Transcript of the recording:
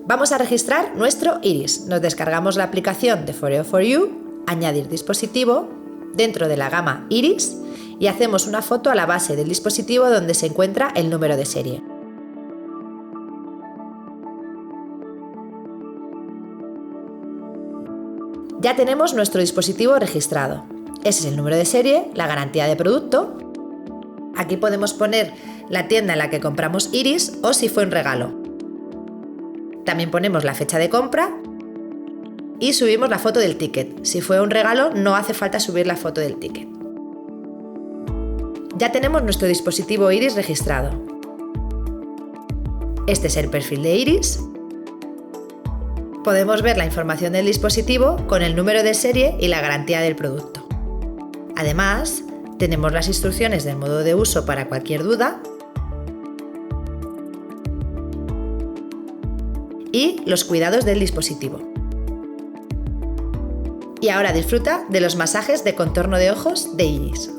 Vamos a registrar nuestro iris. Nos descargamos la aplicación de Foreo4You, añadir dispositivo, dentro de la gama iris, y hacemos una foto a la base del dispositivo donde se encuentra el número de serie. Ya tenemos nuestro dispositivo registrado. Ese es el número de serie, la garantía de producto. Aquí podemos poner la tienda en la que compramos iris o si fue un regalo. También ponemos la fecha de compra y subimos la foto del ticket. Si fue un regalo, no hace falta subir la foto del ticket. Ya tenemos nuestro dispositivo iris registrado. Este es el perfil de iris. Podemos ver la información del dispositivo con el número de serie y la garantía del producto. Además, tenemos las instrucciones del modo de uso para cualquier duda y los cuidados del dispositivo. Y ahora disfruta de los masajes de contorno de ojos de iris.